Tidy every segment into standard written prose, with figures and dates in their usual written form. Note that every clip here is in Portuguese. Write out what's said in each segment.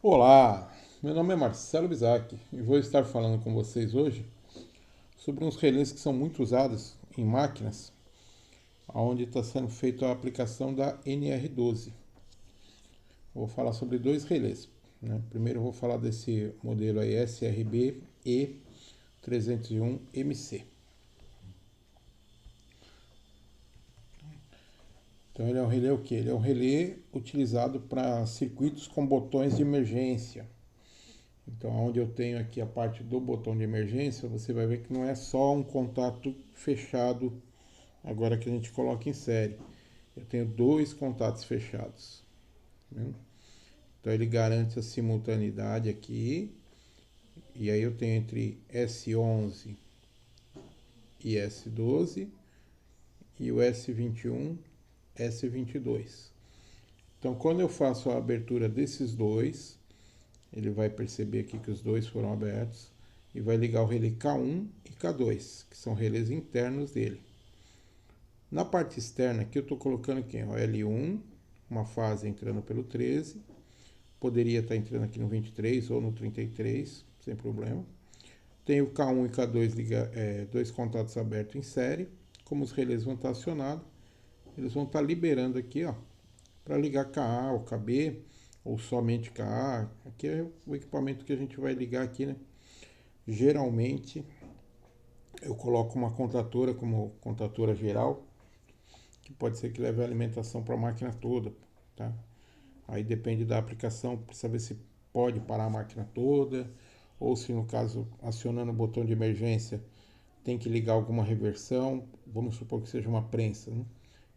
Olá, meu nome é Marcelo Bisac e vou estar falando com vocês hoje sobre uns relés que são muito usados em máquinas, onde está sendo feita a aplicação da NR12. Vou falar sobre dois relés, né? Primeiro eu vou falar desse modelo aí SRB E301MC. Então ele é um relé o quê? Ele é um relé utilizado para circuitos com botões de emergência. Então, onde eu tenho aqui a parte do botão de emergência, você vai ver que não é só um contato fechado, agora que a gente coloca em série. Eu tenho dois contatos fechados, né? Então, ele garante a simultaneidade aqui. E aí eu tenho entre S11 e S12 e o S21, S22. Então, quando eu faço a abertura desses dois, ele vai perceber aqui que os dois foram abertos e vai ligar o relé K1 e K2, que são relés internos dele. Na parte externa aqui eu estou colocando aqui, ó, L1, uma fase entrando pelo 13, poderia estar entrando aqui no 23 ou no 33, sem problema. Tem o K1 e K2 dois contatos abertos em série. Como os relés vão estar acionados, eles vão estar liberando aqui, ó, para ligar KA ou KB, ou somente KA. Aqui é o equipamento que a gente vai ligar aqui, né? Geralmente eu coloco uma contatora como contatora geral, que pode ser que leve a alimentação para a máquina toda, tá? Aí depende da aplicação, para saber se pode parar a máquina toda, ou se no caso, acionando o botão de emergência, tem que ligar alguma reversão, vamos supor que seja uma prensa, né?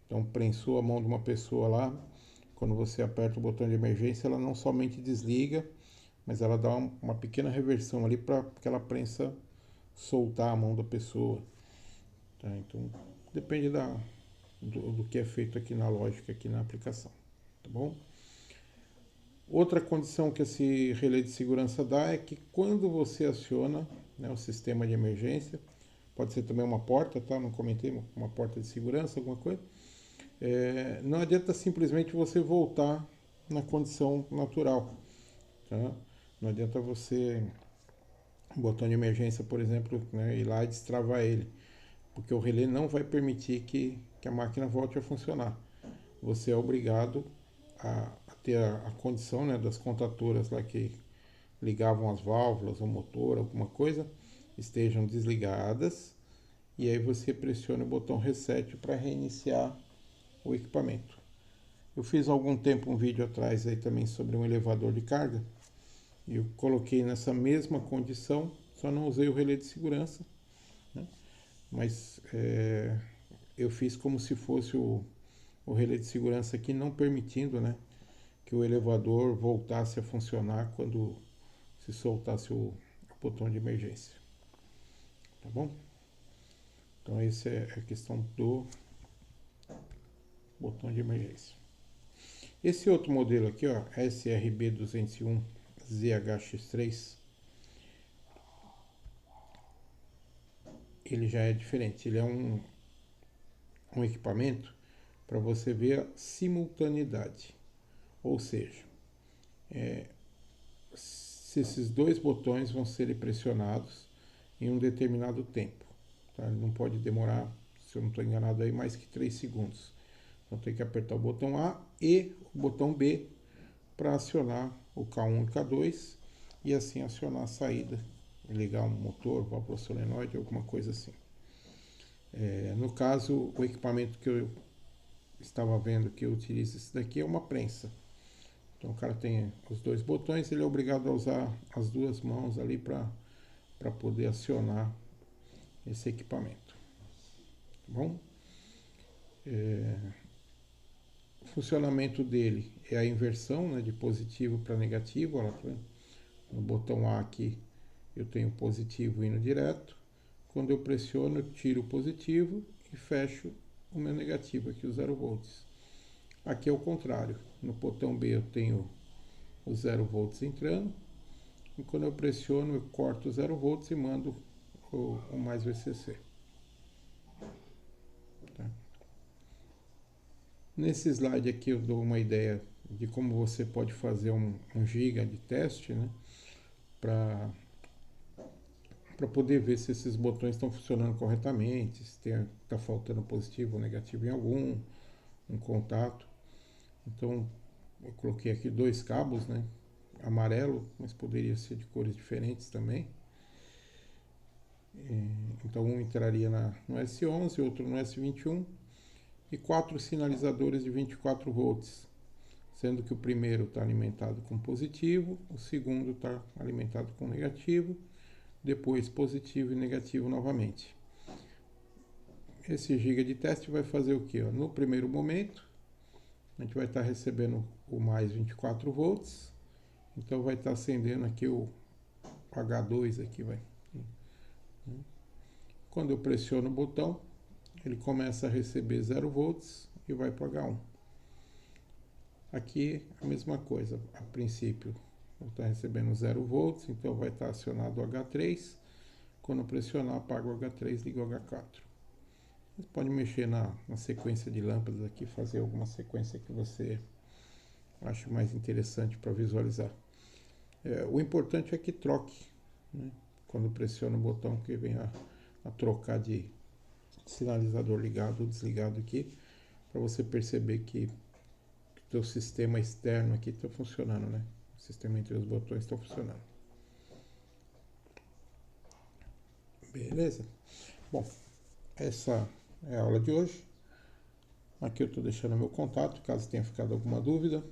Então prensou a mão de uma pessoa lá, quando você aperta o botão de emergência, ela não somente desliga, mas ela dá uma pequena reversão ali para aquela prensa soltar a mão da pessoa, tá? Então depende do que é feito aqui na lógica, aqui na aplicação, tá bom? Outra condição que esse relé de segurança dá é que quando você aciona, né, o sistema de emergência, pode ser também uma porta, tá? Não comentei, uma porta de segurança, alguma coisa. Não adianta simplesmente você voltar na condição natural, tá? Não adianta você, botão de emergência, por exemplo, né, ir lá e destravar ele, porque o relé não vai permitir que a máquina volte a funcionar. Você é obrigado a ter a condição, né, das contatoras lá que ligavam as válvulas, o motor, alguma coisa, estejam desligadas, e aí você pressiona o botão reset para reiniciar o equipamento. Eu fiz há algum tempo um vídeo atrás aí também sobre um elevador de carga, e eu coloquei nessa mesma condição, só não usei o relé de segurança, né? Mas eu fiz como se fosse o relé de segurança aqui, não permitindo, né, que o elevador voltasse a funcionar quando se soltasse o botão de emergência, tá bom? Então essa é a questão do botão de emergência. Esse outro modelo aqui, ó, SRB201ZHX3, ele já é diferente. Ele é um equipamento para você ver a simultaneidade. Ou seja, se esses dois botões vão ser pressionados em um determinado tempo. Tá? Ele não pode demorar, se eu não estou enganado, aí mais que 3 segundos. Então tem que apertar o botão A e o botão B para acionar o K1 e K2 e assim acionar a saída, ligar um motor, válvula solenoide, alguma coisa assim. No caso, o equipamento que eu estava vendo que eu utilizo esse daqui é uma prensa. Então o cara tem os dois botões, ele é obrigado a usar as duas mãos ali para poder acionar esse equipamento. Tá bom? O funcionamento dele é a inversão, né, de positivo para negativo. Olha, no botão A aqui eu tenho positivo indo direto. Quando eu pressiono, eu tiro o positivo e fecho o meu negativo, aqui o 0 volts. Aqui é o contrário. No botão B eu tenho o 0 volts entrando. E quando eu pressiono, eu corto o 0 volts e mando o mais VCC. Tá? Nesse slide aqui eu dou uma ideia de como você pode fazer um giga de teste, né? Para poder ver se esses botões estão funcionando corretamente, se está faltando positivo ou negativo em algum, um contato. Então eu coloquei aqui 2 cabos, né? Amarelo, mas poderia ser de cores diferentes também. Então um entraria no S11, outro no S21 e 4 sinalizadores de 24 volts, sendo que o primeiro está alimentado com positivo, o segundo está alimentado com negativo, depois positivo e negativo novamente. Esse giga de teste vai fazer o que? No primeiro momento, a gente vai estar recebendo o mais 24 volts, então vai estar acendendo aqui o H2 aqui, vai. Quando eu pressiono o botão, ele começa a receber 0 volts e vai para o H1. Aqui a mesma coisa, a princípio vou estar recebendo 0 volts, então vai estar acionado o H3. Quando eu pressionar, apaga o H3 e liga o H4. Você pode mexer na sequência de lâmpadas aqui, fazer alguma sequência que você acha mais interessante para visualizar. O importante é que troque, né? Quando pressiona o botão que vem a trocar de sinalizador ligado ou desligado aqui, para você perceber que o teu sistema externo aqui está funcionando, né? O sistema entre os botões está funcionando. Beleza? Bom, essa é a aula de hoje. Aqui eu estou deixando meu contato, caso tenha ficado alguma dúvida.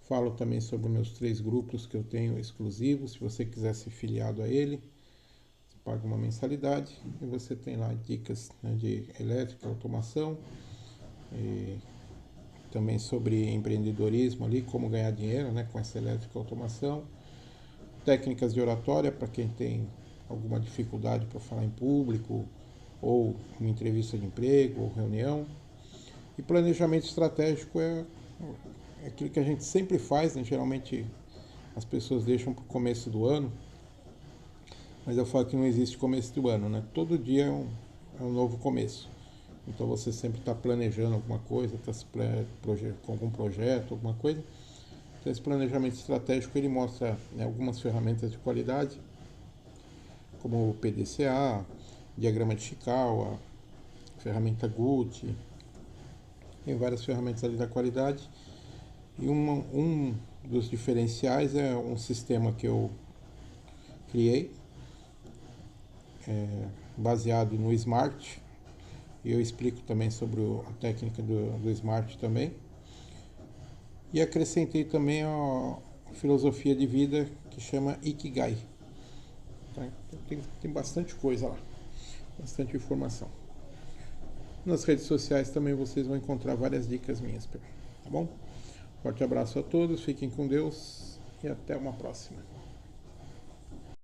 Falo também sobre meus 3 grupos que eu tenho exclusivos. Se você quiser ser filiado a ele, você paga uma mensalidade e você tem lá dicas, né, de elétrica, automação, e também sobre empreendedorismo ali, como ganhar dinheiro, né, com essa elétrica automação. Técnicas de oratória para quem tem alguma dificuldade para falar em público, ou uma entrevista de emprego, ou reunião. E planejamento estratégico é aquilo que a gente sempre faz, né? Geralmente as pessoas deixam para o começo do ano, mas eu falo que não existe começo do ano, né? Todo dia é um novo começo. Então você sempre está planejando alguma coisa, está com algum projeto, alguma coisa. Então esse planejamento estratégico ele mostra, né, algumas ferramentas de qualidade, como o PDCA, diagrama de Chikawa, ferramenta GUT, tem várias ferramentas ali da qualidade. E um dos diferenciais é um sistema que eu criei, baseado no Smart, e eu explico também sobre a técnica do Smart também. E acrescentei também a filosofia de vida que chama Ikigai. Tá? Então tem bastante coisa lá, bastante informação. Nas redes sociais também vocês vão encontrar várias dicas minhas, tá bom? Forte abraço a todos, fiquem com Deus e até uma próxima.